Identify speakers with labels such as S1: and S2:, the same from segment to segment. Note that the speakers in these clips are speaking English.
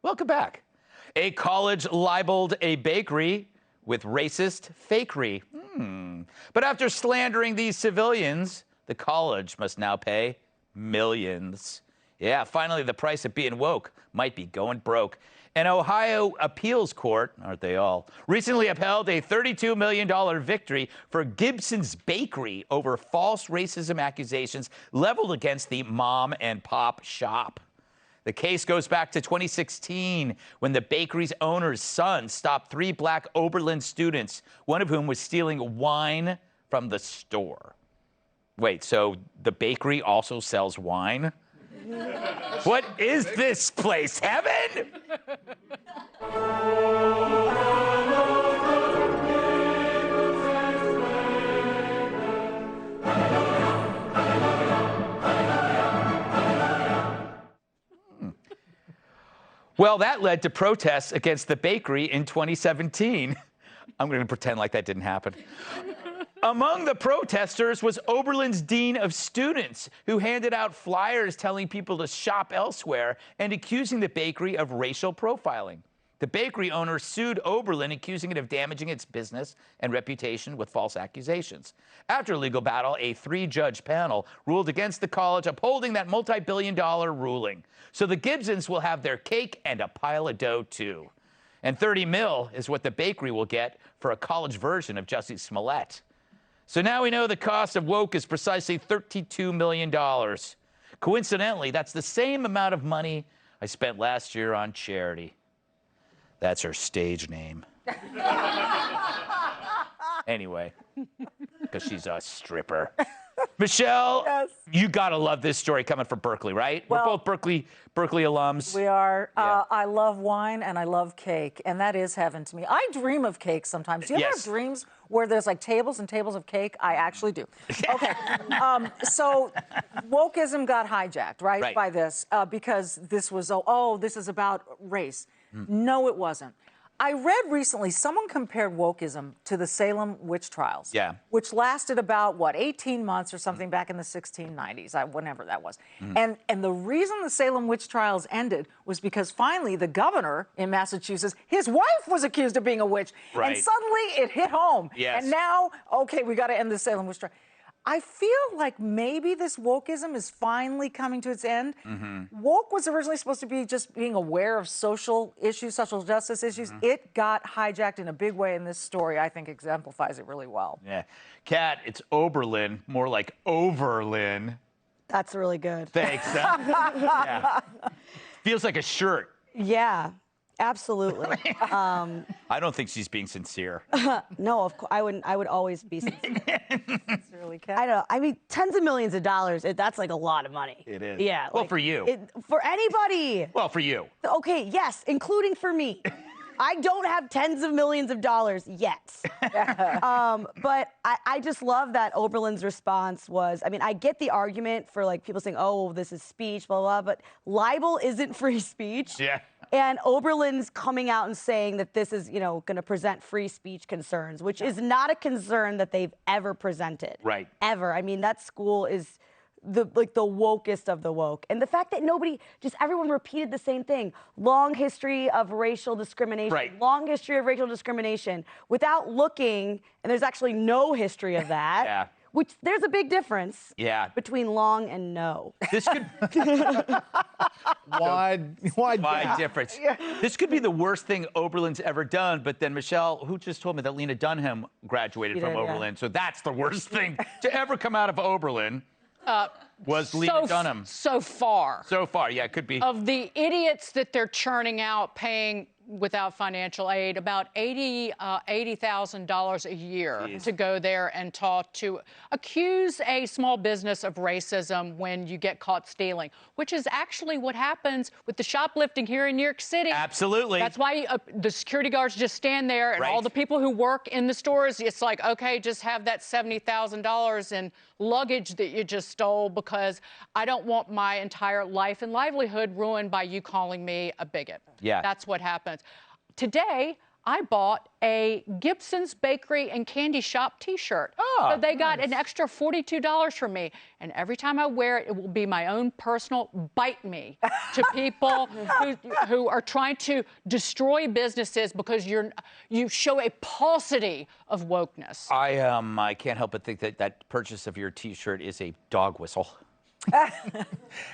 S1: Welcome back. A college libeled a bakery with racist fakery. But after slandering these civilians, the college must now pay millions. Yeah, finally, the price of being woke might be going broke. An Ohio appeals court, aren't they all, recently upheld a $32 million victory for Gibson's Bakery over false racism accusations leveled against the mom and pop shop. The case goes back to 2016 when the bakery's owner's son stopped 3 black Oberlin students, one of whom was stealing wine from the store. Wait, so the bakery also sells wine? What is this place, heaven? Well, that led to protests against the bakery in 2017. I'm going to pretend like that didn't happen. Among the protesters was Oberlin's dean of students, who handed out flyers telling people to shop elsewhere and accusing the bakery of racial profiling. The bakery owner sued Oberlin, accusing it of damaging its business and reputation with false accusations. After a legal battle, a 3-judge panel ruled against the college, upholding that multi-billion-dollar ruling. So the Gibsons will have their cake and a pile of dough, too. And $30 million is what the bakery will get for a college version of Jussie Smollett. So now we know the cost of woke is precisely $32 million. Coincidentally, that's the same amount of money I spent last year on charity. That's her stage name. Anyway, because she's a stripper. Michelle, yes. You gotta love this story coming from Berkeley, right?
S2: Well,
S1: we're both Berkeley alums.
S2: We are.
S1: Yeah.
S2: I love wine and I love cake, and that is heaven to me. I dream of cake sometimes. Do you ever have dreams where there's like tables and tables of cake? I actually do. Okay. So wokeism got hijacked, right. By this because this was, this is about race. No, it wasn't. I read recently someone compared wokeism to the Salem witch trials, which lasted about, 18 months or something back in the 1690s, whenever that was. And the reason the Salem witch trials ended was because finally the governor in Massachusetts, his wife was accused of being a witch. And suddenly it hit home. And now, okay, we got to end the Salem witch trial. I feel like maybe this wokeism is finally coming to its end. Woke was originally supposed to be just being aware of social issues, social justice issues. It got hijacked in a big way, and this story, I think, exemplifies it really well.
S1: Yeah. Kat, it's Oberlin, more like Overlin.
S3: That's really good.
S1: Thanks. Yeah. Feels like a shirt.
S3: Yeah. Absolutely.
S1: I don't think she's being sincere.
S3: No, of course, I would always be sincere.
S2: Sincerely, Kat.
S3: I don't know. I mean, tens of millions of dollars, that's like a lot of money.
S1: It is.
S3: Yeah.
S1: Well, for you.
S3: For anybody.
S1: Well, for you.
S3: Okay, yes, including for me. I don't have tens of millions of dollars yet. But I just love that Oberlin's response was, I mean, I get the argument for like people saying, oh, this is speech, blah, blah, but libel isn't free speech.
S1: Yeah.
S3: And Oberlin's coming out and saying that this is, going to present free speech concerns, which is not a concern that they've ever presented.
S1: Right.
S3: Ever. I mean, that school is the wokest of the woke. And the fact that everyone repeated the same thing. Long history of racial discrimination.
S1: Right.
S3: Long history of racial discrimination without looking, and there's actually no history of that.
S1: Yeah.
S3: Which there's a big difference between long and no.
S1: This could wide difference. Yeah. This could be the worst thing Oberlin's ever done. But then Michelle, who just told me that Lena Dunham graduated from Oberlin, so that's the worst thing to ever come out of Oberlin. Was Lena Dunham.
S4: So far,
S1: yeah, it could be.
S4: Of the idiots that they're churning out, paying without financial aid, about $80,000 a year to go there and talk to accuse a small business of racism when you get caught stealing, which is actually what happens with the shoplifting here in New York City.
S1: Absolutely.
S4: That's why the security guards just stand there, and all the people who work in the stores, it's like, okay, just have that $70,000 in luggage that you just stole, because I don't want my entire life and livelihood ruined by you calling me a bigot.
S1: Yeah.
S4: That's what happens. Today, I bought a Gibson's Bakery and Candy Shop T-shirt.
S1: Oh,
S4: so they got an extra $42 from me. And every time I wear it, it will be my own personal bite me to people who are trying to destroy businesses because you show a paucity of wokeness.
S1: I can't help but think that purchase of your T-shirt is a dog whistle.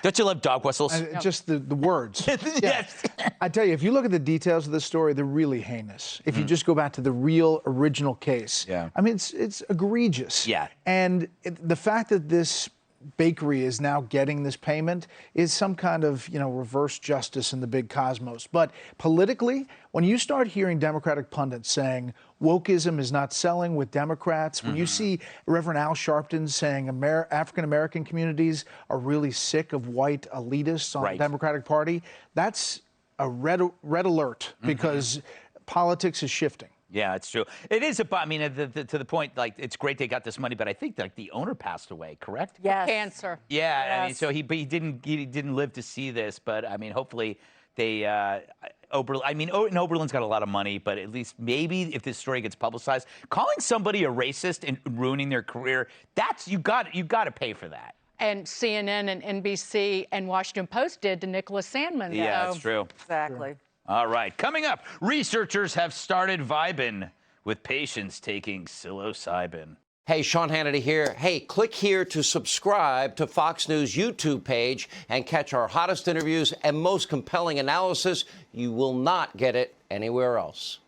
S1: Don't you love dog whistles?
S5: Just the words.
S1: Yes.
S5: I tell you, if you look at the details of this story, they're really heinous. If you just go back to the real original case, I mean, it's egregious.
S1: Yeah.
S5: And the fact that this bakery is now getting this payment is some kind of, reverse justice in the big cosmos. But politically, when you start hearing Democratic pundits saying wokeism is not selling with Democrats, when you see Reverend Al Sharpton saying African-American communities are really sick of white elitists on the Democratic Party, that's a red alert because politics is shifting.
S1: Yeah, it's true. It is I mean, to the point, like, it's great they got this money, but I think like the owner passed away, correct?
S2: Yes.
S4: Cancer.
S1: Yeah,
S2: Yes.
S1: I mean, so he didn't live to see this, but I mean, hopefully they Oberlin. I mean, and Oberlin's got a lot of money, but at least maybe if this story gets publicized, calling somebody a racist and ruining their career, that's you got to pay for that.
S4: And CNN and NBC and Washington Post did to Nicholas Sandmann.
S1: Yeah, that's true.
S2: Exactly.
S1: All right, coming up, researchers have started vibing with patients taking psilocybin.
S6: Hey, Sean Hannity here. Hey, click here to subscribe to Fox News YouTube page and catch our hottest interviews and most compelling analysis. You will not get it anywhere else.